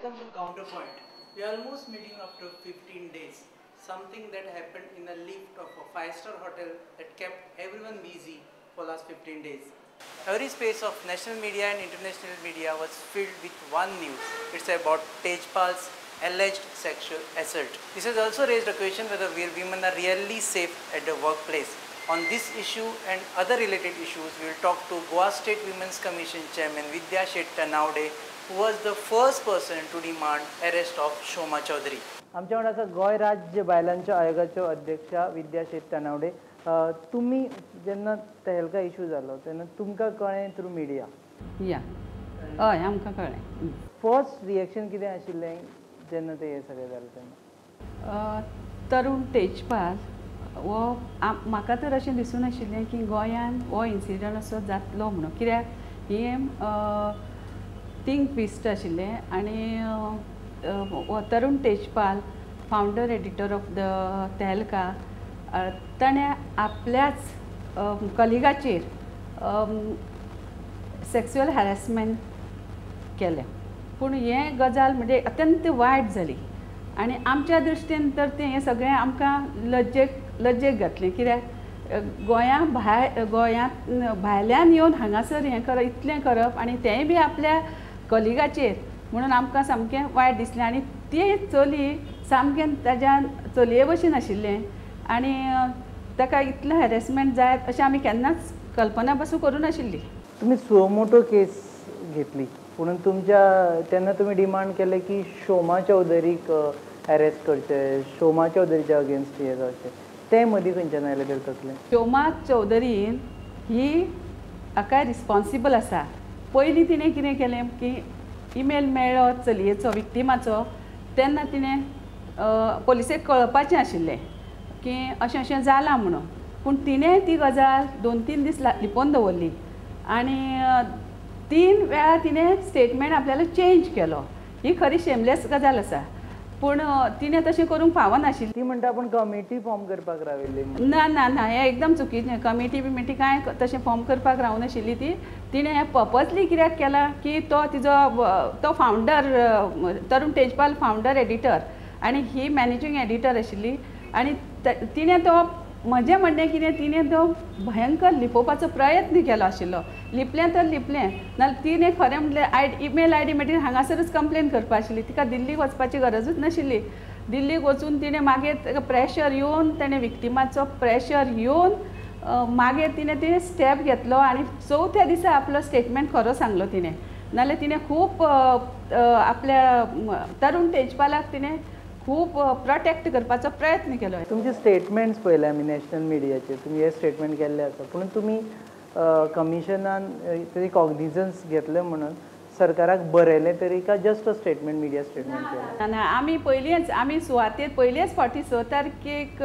comes to counterpoint. We are almost meeting after 15 days. Something that happened in a lift of a 5-star hotel that kept everyone busy for last 15 days. Every space of national media and international media was filled with one news. It's about Tejpal's alleged sexual assault. This has also raised a question whether women are really safe at the workplace. On this issue and other related issues, we will talk to Goa State Women's Commission Chairman Vidya Shet Tanawde, who was the first person to demand arrest of Shoma Chaudhary. आमच्या वांगडा आसा गोंय राज्य बायलांच्या आयोगाच्यो अध्यक्षा विद्या शेट तानावडे. तुमी जेन्ना Tehlka issue जालो तेन्ना तुमकां कळ्ळें थ्रू मिडिया? या हय आमकां कळ्ळें. फर्स्ट रिएक्शन कितें आशिल्लें जेन्ना तें हें सगळें जालें तेन्ना? तरुण तेजपाल वो म्हाका तर अशें दिसून आशिल्लें की गोंयान हो इन्सिडंट असो जातलो म्हणून, कित्याक ही थिंक ट्विस्ट आशिल्लें आनी हो Tarun Tejpal founder editor of the Tehelka ताणें आपल्याच कलिगाचेर सेक्शुअल हॅरेसमेंट केलें. पूण हें गजाल म्हणजे अत्यंत वायट जाली आनी आमच्या दृश्टीन तर तें हें सगळें आमकां लज्जेक घातलें. कित्याक गोंयांत भायल्यान येवन हांगासर हें करप, इतलें करप आनी तेंय बी आपल्या कलिगाचेर म्हणून आमकां सामकें वायट दिसलें. आनी ती चली सामकें ताज्या चलये भशेन आशिल्लें आनी ताका इतलें हॅरेसमेंट जायत अशें आमी केन्नाच कल्पना पासून करूं नाशिल्ली. तुमी सो मोठो केस घेतली पूण तुमच्या तेन्ना तुमी डिमांड केलें की शोमा चौधरीक अरेस्ट करचें, शोमा चौधरीच्या अगेन्स्ट हें जावचें. तें मदीं खंयच्यान आयलें तर तसलें? शोमा चौधरीन ही हाका रिस्पॉन्सिबल आसा. पयलीं तिणें कितें केलें की ईमेल मेळ्ळो चलयेचो, विक्टिमाचो, तेन्ना तिणें पोलिसेक कळपाचें आशिल्लें की अशें अशें जालां म्हणून. पूण तिणें ती गजाल 2-3 दीस लिपोवन दवरली आनी 3 वेळा तिणें स्टेटमेंट आपल्याला चेंज केलो. ही खरी शेमलेस गजाल आसा. पूण तिणें तशें करूंक फावनाशिल्लें. ती म्हणटा आपूण कमिटी फॉर्म करपाक राविल्ली. ना ना ना, हें एकदम चुकीचें. कमिटी बिमिटी कांय तशें फॉर्म करपाक रावनाशिल्ली ती. तिणें हें पर्पजली कित्याक केलां की तो फावंडर तरुण तेजपाल फावंडर एडिटर आनी ही मॅनेजींग एडिटर आशिल्ली आनी तिणें तो म्हजें म्हणणें कितें, तिणें तो भयंकर लिपोवपाचो प्रयत्न केलो आशिल्लो. लिपलें तर लिपलें नाल्यार तिणें खरें म्हणलें ईमेल आय डी मेळटकीर हांगासरच कंप्लेन करपा आशिल्ली. तिका दिल्लीक वचपाची गरजूच नाशिल्ली. दिल्लीक वचून तिणें मागीर प्रेशर येवन, ताणें विक्टिमाचो प्रेशर येवन मागीर तिणें ते स्टेप घेतलो आनी 4थ्या दिसा आपलो स्टेटमेंट खरो सांगलो तिणें. नाल्यार तिणें खूब आपल्या तरुण तेजपालाक तिणें खूब प्रोटेक्ट करपाचो प्रयत्न केलो. तुमचे स्टेटमेंट्स पळयले आमी नॅशनल मिडियाचेर, तुमी हे स्टेटमेंट केल्ले आसा. पूण तुमी कमिशनान तरी कॉग्निजन्स घेतले म्हणून सरकाराक बरयलें तरी का just a statement, media statement केलें? ना, आमी सुवातेर पयलेच फावटी 6 तारखेक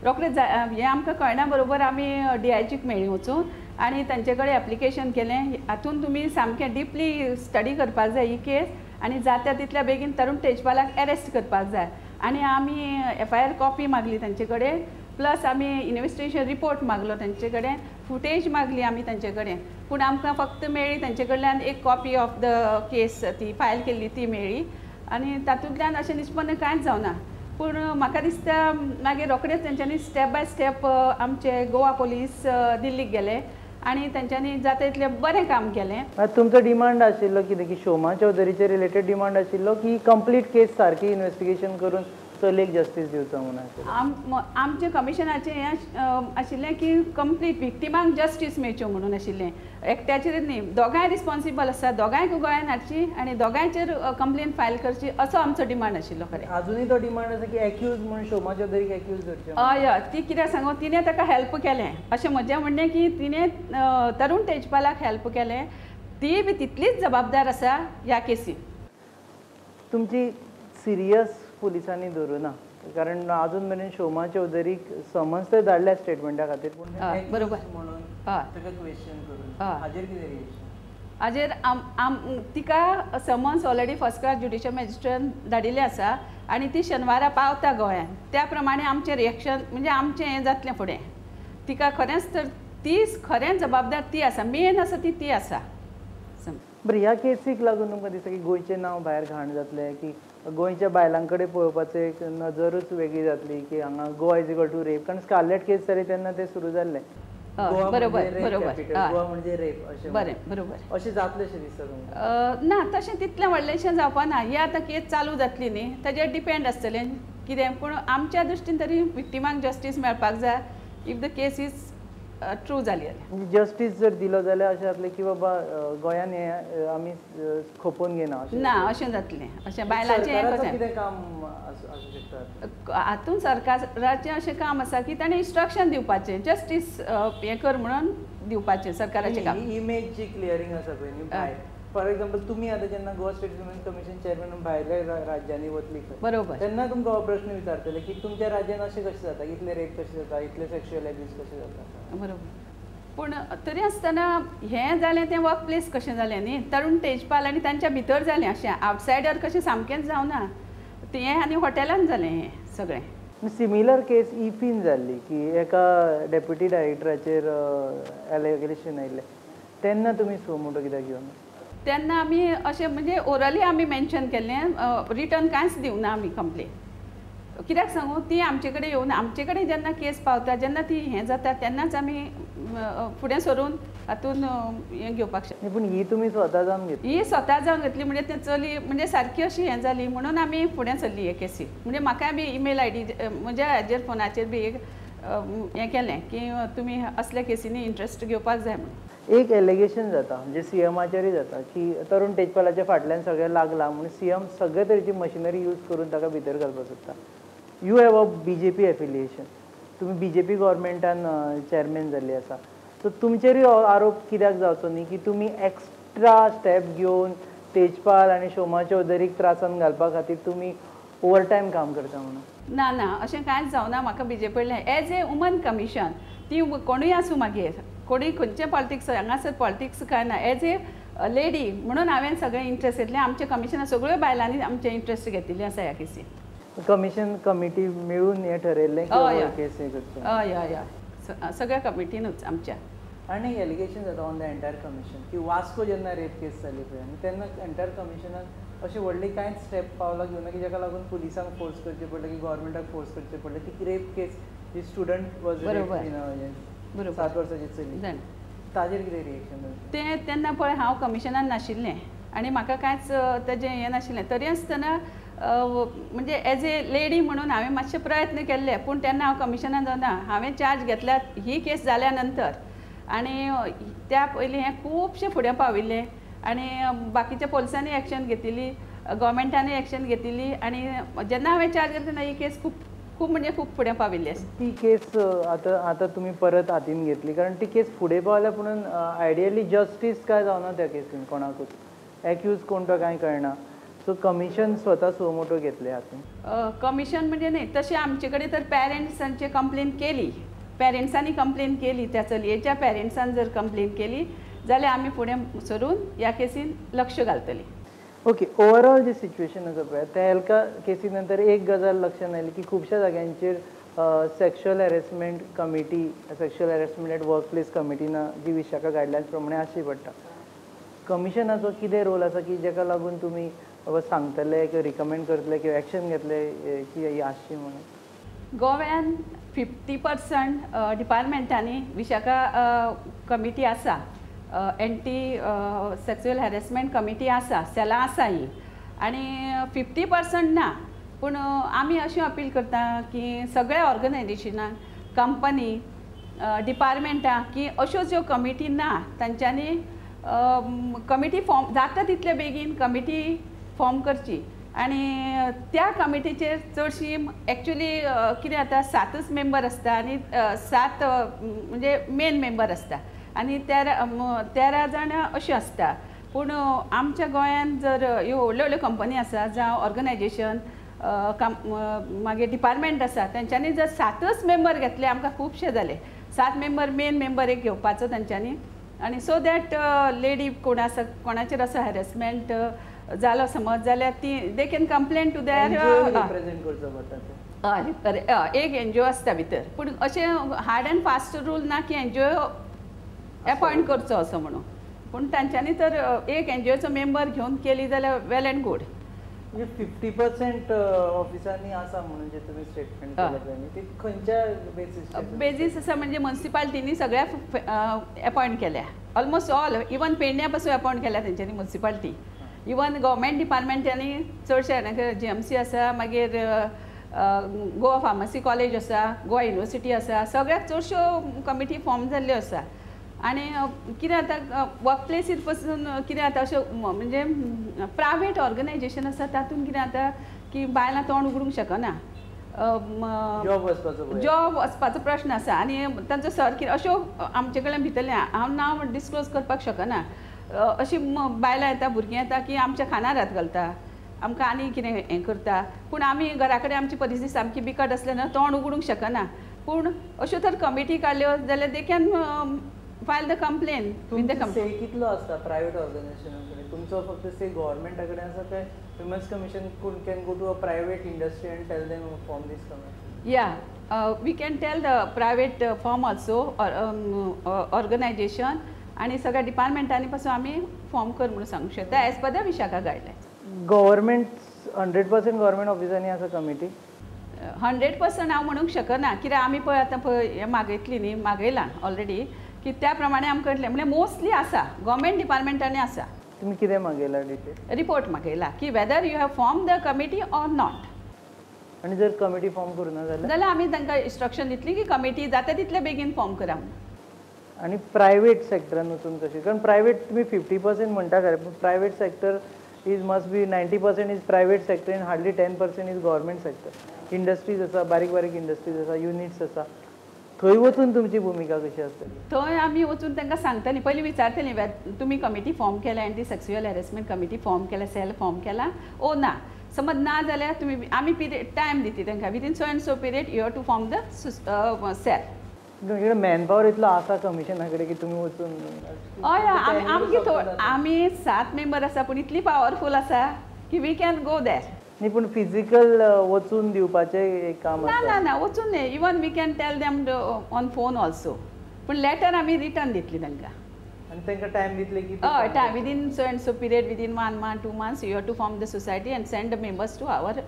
रोखडेंच हें आमकां कळना बरोबर आमी DIGक मेळ्ळी वचून आनी तांचे कडेन एप्लिकेशन केलें. हातून तुमी सामकें डिपली स्टडी करपाक जाय ही केस आनी जाता तितल्या बेगीन तरुण तेजपालाक अरेस्ट करपाक जाय. आनी आमी FIR कॉपी मागली तांचे कडेन, प्लस आमी इन्वेस्टिगेशन रिपोर्ट मागलो तांचे कडेन, फुटेज मागली आमी तांचे कडेन. पूण आमकां फक्त मेळ्ळी तांचे कडल्यान एक कॉपी ऑफ द केस, ती फायल केल्ली ती मेळ्ळी आनी तातूंतल्यान अशें निश्पन्न कांयच जावना. पूण म्हाका दिसता मागीर रोखडेंच तेंच्यांनी स्टेप बाय स्टेप आमचे गोवा पुलीस दिल्लीक गेले आनी तेंच्यांनी जाता तितलें बरें काम केलें. तुमचो डिमांड आशिल्लो कितें की शोमा चौधरीचे रिलेटेड डिमांड आशिल्लो की कंप्लीट केस सारकी इन्वेस्टिगेशन करून चलयेक जस्टीस दिवचो म्हणून? आमचे कमिशनाचें हें आशिल्लें की कंप्लीट विक्टिमांक जस्टीस मेळच्यो म्हणून आशिल्लें. एकट्याचेरच न्ही, दोगांय रिस्पॉन्सिबल आसा, दोगांयक गोंयान हाडची आनी दोगांयचेर कंप्लेन फायल करची असो आमचो डिमांड आशिल्लो. खरें अजुनूय तो डिमांड आसा की एक्यूज म्हणून शोमा चौधरीक एक्यूज धरचें? हय, ती कित्याक सांगू, तिणें ताका हेल्प केलें अशें म्हजें म्हणणें की तिणें तरुण तेजपालाक हेल्प केलें. ती बी तितलीच जबाबदार आसा ह्या केसीन. तुमची सिरियस पुलिसांनी धरुना कारण अजून मेरेन शोमा चौधरीक समन्स तर धाडल्या स्टेटमेंटा खातीर, पूण बरोबर म्हणून ताका क्वेश्चन करून हाजेर कितें रिएक्शन? हाजेर तिका summons already first class judicial मॅजिस्ट्रेटान धाडिल्लें आसा आनी ती शेनवारा पावता गोंयांत. त्या प्रमाणे आमचें रिएक्शन म्हणजे आमचें हें जातलें फुडें. तिका खरेंच तर ती खरें जबाबदार ती आसा, मेन आसा ती आसा. बरं ह्या केसीक लागून तुमकां दिसता की गोंयचें नांव भायर घाण जातलें की गोंयच्या बायलां कडेन पळोवपाचो एक नजरूच वेगळी जातली की हांगा Goa is equal to rape कारण स्कारलेट केस जाली तेन्ना तें सुरू जाल्लें बरोबर बरोबर गोवा म्हणजे रेप अशें बरें बरोबर अशें जातलें अशें दिसता तुमकां ना तशें तितलें व्हडलेंशें जावपा ना ही आतां केस चालू जातली न्ही ताजेर डिपेंड आसतलें कितें पूण आमच्या दृश्टीन तरी विक्टिमाक जस्टीस मेळपाक जाय if the case is true जाली जाल्यार म्हणजे जस्टीस जर दिलो जाल्यार अशें जातलें की बाबा गोंयान हें आमी खोपोवन घेना अशें ना अशें जातलें अशें बायलांचें हें सरकाराचो कशें कितें काम आसूं शकता हातूंत सरकाराचें अशें काम आसा की ताणें इन्स्ट्रक्शन दिवपाचें जस्टीस हें कर म्हणून दिवपाचें सरकाराचें काम ही इमेज जी क्लियरिंग आसा पळय न्ही भायर फॉर एग्जांपल तुमी आतां जेन्ना Goa state human commission chairman म्हणून भायल्या राज्यांनी वतली खंय बरोबर तेन्ना तुमकां हो प्रश्न विचारतले की तुमच्या राज्यान अशें कशें जाता इतले रेप कशें जाता इतले सेक्शुअल एब्यूज कशें जाता बरोबर पूण तरी आसतना हें जालें तें वर्क प्लेस कशें जालें न्ही तरूण तेजपाल आनी तांच्या भितर जालें अशें आवटसायडर कशें सामकेंच जावना तें आनी हॉटेलान जालें हें सगळें सिमिलर केस इफीन जाल्ली की एका डेप्युटी डायरेक्टराचेर एलिगेशन आयिल्लें तेन्ना तुमी सो मोटो कित्याक घेवन तेन्ना आमी अशें म्हणजे ओरली आमी मेन्शन केल्लें रिटर्न कांयच दिवना आमी कंप्लेन कित्याक सांगू ती आमचे कडेन येवन आमचे कडेन जेन्ना केस पावता जेन्ना ती हें जाता तेन्नाच आमी फुडें सरून हातून हें घेवपाक शकता पूण ही तुमी स्वता जावन घेतली ही स्वता जावन घेतली म्हणजे तें चली म्हणजे सारकी अशी हें जाली म्हणून आमी फुडें सरली हे केसीक म्हणजे म्हाकाय बी ईमेल आय डी म्हणजे हाजेर फोनाचेर बी एक हें केलें की तुमी असल्या केसींनी इंट्रस्ट घेवपाक जाय म्हणून एक एलिगेशन जाता म्हणजे सीएमाचेरय जाता की तरुण तेजपालाच्या फाटल्यान सगळें लागलां म्हणून सीएम सगळे तरेची मशिनरी यूज करून ताका भितर घालपाक सोदता you have a BJP affiliation तुमी बीजेपी गव्हर्मेंटान चेअरमॅन जाल्ली आसा सो तुमचेरूय आरोप कित्याक जावचो न्ही की तुमी एक्स्ट्रा स्टेप घेवन तेजपाल आनी शोमा चौधरीक त्रासान घालपा खातीर तुमी ओवरटायम काम करता म्हणून ना ना अशें कांयच जावना म्हाका बीजेपीतलें एज ए वुमन कमिशन ती कोणूय आसूं मागीर कोणी खंयचें पॉलिटिक्स हांगासर पॉलिटिक्स काय ना एज ए लेडी म्हणून हांवें सगळें इंट्रस्ट घेतलें आमच्या कमिशनान सगळ्यो बायलांनी आमचें इंट्रस्ट घेतिल्लें आसा ह्या केसीन कमिशन कमिटी मेळून हें ठरयल्लें की केस हें करचें हय हय हय सगळ्या कमिटीनूच आमच्या आनी एलिगेशन जाता ऑन द एंटायर कमिशन की वास्को जेन्ना रेप केस जाली पळय आनी तेन्ना एंटायर कमिशनान अशी व्हडली कांयच स्टेप पावलां घेवना की जाका लागून पुलिसांक फोर्स करचें पडलें की गव्हर्मेंटाक फोर्स करचें पडलें की रेप केस जी स्टुडंट वॉज बरोबर 7 वर्सांची चली ताजेर कितें रिएक्शन तें तेन्ना पळय हांव कमिशनान नाशिल्लें आनी म्हाका कांयच तेजें हें नाशिल्लें तरी आसतना म्हणजे एज ए लेडी म्हणून हांवें मातशे प्रयत्न केल्ले पूण तेन्ना हांव कमिशनान जावना हांवें चार्ज घेतल्यात ही केस जाल्या नंतर आनी त्या पयलीं हें खुबशें फुडें पाविल्लें आनी बाकीच्या पोलिसांनी एक्शन घेतिल्ली गव्हर्मेंटानूय एक्शन घेतिल्ली आनी जेन्ना हांवें चार्ज घेतली तेन्ना ही केस खूब म्हणजे खूब फुडें पाविल्ली आसा ती केस आतां तुमी परत हातीन घेतली कारण ती केस फुडें पावल्या पुणून आयडियली जस्टीस काय जावना त्या केसीन कोणाकूच एक्यूज कोण तो कांय कळना सो कमिशन स्वता सो मोटो घेतले हातून कमिशन म्हणजे न्ही तशें आमचे कडेन तर पॅरंट्सांची कंप्लेन केली पॅरंट्सांनी कंप्लेन केली त्या चलयेच्या पॅरंट्सान जर कंप्लेन केली जाल्यार आमी फुडें सरून ह्या केसीन लक्ष घालतली ओके ओवरऑल जी सिच्युएशन आसा पळय त्या एल्का केसी नंतर एक गजाल लक्षांत आयली की खुबश्या जाग्यांचेर sexual harassment committee sexual harassment at work place कमिटीना जी विशाखा गायडलायन्स प्रमाणे आसची पडटा कमिशनाचो कितें रोल आसा की जाका लागून तुमी सांगतले किंवा रिकमेंड करतले किंवा एक्शन घेतले की ही आसची म्हणून गोव्यान 50% डिपार्टमेंटांनी विशाखा कमिटी आसा एंटी सेक्शुअल हॅरेसमेंट कमिटी आसा सेलां आसा ही आनी 50% ना पूण आमी अशें अपील करता की सगळ्या ऑर्गनायजेशनांक कंपनी डिपार्टमेंटां की अश्यो ज्यो कमिटी ना तांच्यांनी कमिटी फॉर्म जाता तितले बेगीन कमिटी फॉर्म करची आनी त्या कमिटीचेर चडशी एक्चुली कितें जाता 7च मेंबर आसता आनी 7 म्हणजे मेन मेंबर आसता आनी 13 जाण अश्यो आसता पूण आमच्या गोंयांत जर ह्यो व्हडल्यो व्हडल्यो कंपनी आसा जावं ऑर्गनायजेशन मागीर डिपार्टमेंट आसा तेंच्यांनी जर 7च मेंबर घेतले आमकां खुबशे जाले 7 मेंबर मेन मेंबर एक घेवपाचो तेंच्यांनी आनी सो दॅट लेडी कोण आसा कोणाचेर असो हॅरेसमेंट जालो समज जाल्यार ती दे कॅन कंप्लेन टू देर एक एनजीओ आसता भितर पूण अशें हार्ड एंड फास्ट रूल ना की एनजीओ अपॉयंट करचो असो म्हणून पूण तांच्यांनी तर एक NGOचो मेंबर घेवन केली जाल्यार वेल एंड गूड. म्हणजे 50% ऑफिसांनी आसा म्हणून जे तुमी स्टेटमेंट केलें ते खंयच्या बेसिस बेजीस आसा म्हणजे म्युन्सिपालिटीनी सगळ्या अपॉयंट केल्या, ऑलमोस्ट ऑल, इवन पेडण्या पासून अपॉयंट केल्या तेंच्यांनी म्युन्सिपालिटी. इवन गव्हर्मेंट डिपार्टमेंटांनी चडशे GMC आसा, मागीर गोवा फार्मसी कॉलेज आसा, गोवा युनिवर्सिटी आसा, सगळ्याक चडश्यो कमिटी फॉर्म जाल्ल्यो आसा. आनी कितें जाता वर्क प्लेसीर पासून कितें जाता अशें म्हणजे प्रायवेट ऑर्गनायजेशन आसा तातूंत कितें जाता की बायलां तोंड उगडूंक शकना, जॉब वचपाचो प्रश्न आसा आनी तांचो सर कितें अश्यो आमचे कडेन भितरले हांव नांव डिस्क्लोज करपाक शकना. अशीं बायलां येता, भुरगीं येता की आमच्या खाना रात घालता, आमकां आनी कितें हें करता, पूण आमी घरा कडेन आमची परिस्थिती सामकी बिकट आसल्यान तोंड उगडूंक शकना. पूण अश्यो तर कमिटी काडल्यो जाल्यार they can file the complaint. से कितलो आसता प्रायवेट ऑर्गनायजेशना कडेन? तुमचो फक्त से गव्हर्मेंटा कडेन आसा काय women's commission can go to a private industry and tell them form this committee? या we can tell the private form also organisation आनी सगळ्या डिपार्टमेंटांनी पासून आमी फॉर्म कर म्हणून सांगूंक शकता as per the Vishakha guidelines. Government 100% government ऑफिसांनी आसा कमिटी? 100% हांव म्हणूंक शकना, कित्याक आमी पळय आतां पळय हें मागयतलीं न्ही, मागयलां ऑलरेडी, की त्या प्रमाणे आमकां कळटलें. म्हणजे मोस्टली आसा, गव्हर्मेंट डिपार्टमेंटांनी आसा. तुमी कितें मागयला डिटेल? रिपोर्ट मागयला की whether you have form the committee or not. आनी जर कमिटी फॉर्म करुना जाल्यार आमी तांकां इंस्ट्रक्शन दितली की कमिटी जाता तितले बेगीन फॉर्म करा म्हणून. आनी प्रायवेट सेक्टरान वचून कशें? कारण प्रायवेट तुमी 50% म्हणटा खरें, पूण private sector must be 90% is private sector end hardly 10% is government sector. Industries आसा, बारीक बारीक इंडस्ट्रीज आसा, युनिट्स आसा, थंय वचून तुमची भुमिका कशी आसतली? थंय आमी वचून तांकां सांगतलीं, पयलीं विचारतलीं तुमी कमिटी फॉर्म केला, anti sexual harassment committee form केला, सेल फॉर्म केला ओ ना. समज ना जाल्यार तुमी आमी पिरियड टायम दितली तांकां, within so and so period you have to form the cell. तुमचे मॅनपावर इतलो आसा कमिशना कडेन की तुमी वचून? हय, आमी 7 मेंबर आसा, पूण इतली पावरफूल आसा की वी कॅन गो देर. न्ही, पूण फिजिकल वचून दिवपाचें एक काम आसा? ना ना, वचून न्ही, even we can tell them on phone also, पूण लेटर आमी रिटर्न दितली तांकां. आनी तांकां टायम दितले की? हय, time within so and so period, within 1 month 2 months you have to form the society and send the members to our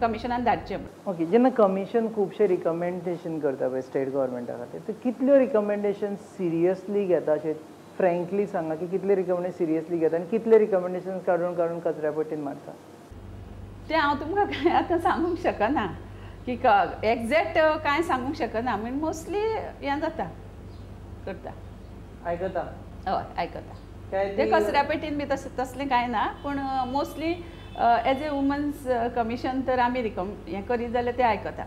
कमिशनान धाडचें. ओके, जेन्ना कमिशन खुबशे रिकमेंडेशन करता पळय स्टेट गव्हर्मेंटा खातीर, ते कितल्यो रिकमेंडेशन सिरियसली घेता? अशें फ्रँकली सांगा की कितले रिकमेंडेशन सिरियसली घेता आनी कितले रिकमेंडेशन काडून काडून कचऱ्या पट्टीन मारता? तें हांव तुमकां काय आतां सांगूंक शकना की एग्जॅक्ट कांय सांगूंक शकना. पूण मोस्टली हें जाता, करता, आयकता. हय, आयकता. ते कचऱ्या पेटीन बी तसलें कांय ना, पूण mostly as a women's commission तर आमी हें करीत जाल्यार ते आयकता.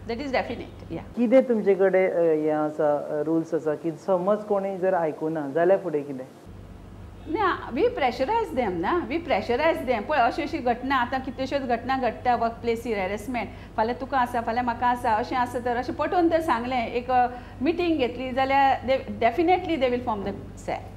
That is definite. या कितें तुमचे कडेन हें आसा, रुल्स आसा की समज कोणी जर आयकुना जाल्यार फुडें कितें? वी प्रेशरायज देम ना, वी प्रेशरायज देम. पळय अशी अशी घटना आतां कितल्योश्योच घटना घडटा वर्क प्लेसीर हॅरेसमेंट, फाल्यां तुका आसा, फाल्यां म्हाका आसा, अशें आसा तर अशें पटोवन तर सांगलें, एक मिटींग घेतली जाल्यार definitely they will form the sale.